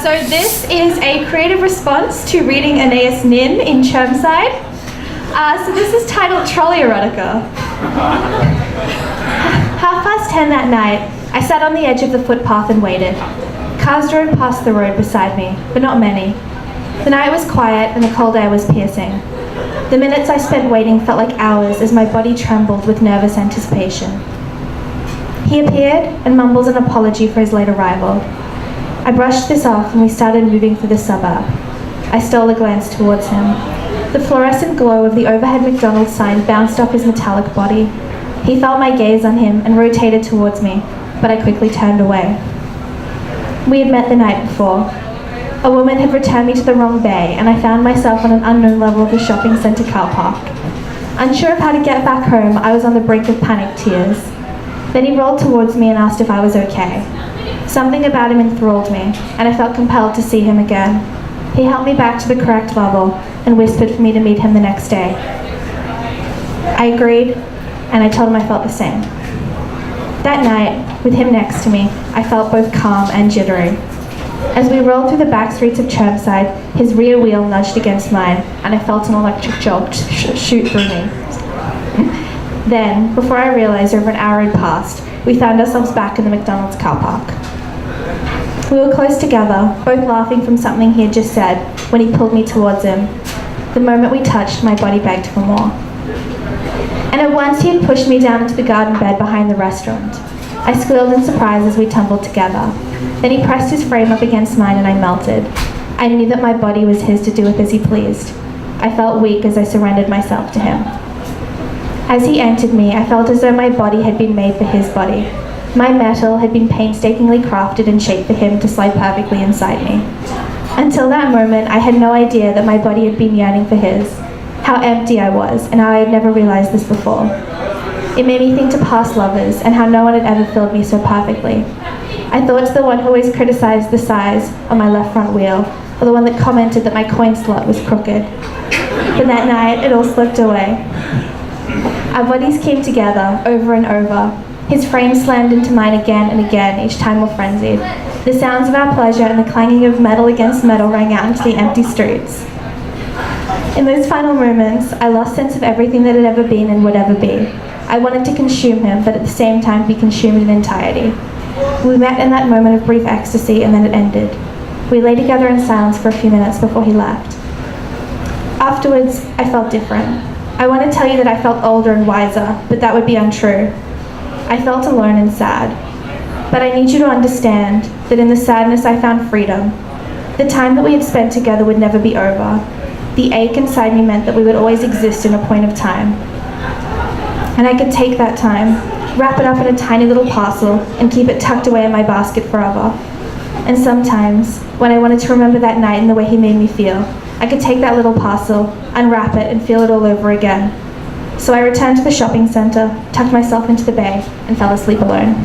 So this is a creative response to reading Aeneas Nin in Chermside. So this is titled Trolley Erotica. 10:30 that night, I sat on the edge of the footpath and waited. Cars drove past the road beside me, but not many. The night was quiet and the cold air was piercing. The minutes I spent waiting felt like hours as my body trembled with nervous anticipation. He appeared and mumbles an apology for his late arrival. I brushed this off and we started moving through the suburb. I stole a glance towards him. The fluorescent glow of the overhead McDonald's sign bounced off his metallic body. He felt my gaze on him and rotated towards me, but I quickly turned away. We had met the night before. A woman had returned me to the wrong bay, and I found myself on an unknown level of the shopping centre car park. Unsure of how to get back home, I was on the brink of panic tears. Then he rolled towards me and asked if I was okay. Something about him enthralled me, and I felt compelled to see him again. He helped me back to the correct level and whispered for me to meet him the next day. I agreed, and I told him I felt the same. That night, with him next to me, I felt both calm and jittery. As we rolled through the back streets of Chermside, his rear wheel nudged against mine, and I felt an electric jolt shoot through me. Then, before I realized over an hour had passed, we found ourselves back in the McDonald's car park. We were close together, both laughing from something he had just said, when he pulled me towards him. The moment we touched, my body begged for more. And at once he had pushed me down into the garden bed behind the restaurant. I squealed in surprise as we tumbled together. Then he pressed his frame up against mine and I melted. I knew that my body was his to do with as he pleased. I felt weak as I surrendered myself to him. As he entered me, I felt as though my body had been made for his body. My metal had been painstakingly crafted and shaped for him to slide perfectly inside me. Until that moment, I had no idea that my body had been yearning for his. How empty I was, and how I had never realized this before. It made me think to past lovers, and how no one had ever filled me so perfectly. I thought to the one who always criticized the size on my left front wheel, or the one that commented that my coin slot was crooked. But that night, it all slipped away. Our bodies came together, over and over. His frame slammed into mine again and again, each time more frenzied. The sounds of our pleasure and the clanging of metal against metal rang out into the empty streets. In those final moments, I lost sense of everything that had ever been and would ever be. I wanted to consume him, but at the same time be consumed in entirety. We met in that moment of brief ecstasy, and then it ended. We lay together in silence for a few minutes before he left. Afterwards, I felt different. I want to tell you that I felt older and wiser, but that would be untrue. I felt alone and sad. But I need you to understand that in the sadness I found freedom. The time that we had spent together would never be over. The ache inside me meant that we would always exist in a point of time. And I could take that time, wrap it up in a tiny little parcel, and keep it tucked away in my basket forever. And sometimes, when I wanted to remember that night and the way he made me feel, I could take that little parcel, unwrap it, and feel it all over again. So I returned to the shopping centre, tucked myself into the bay, and fell asleep alone.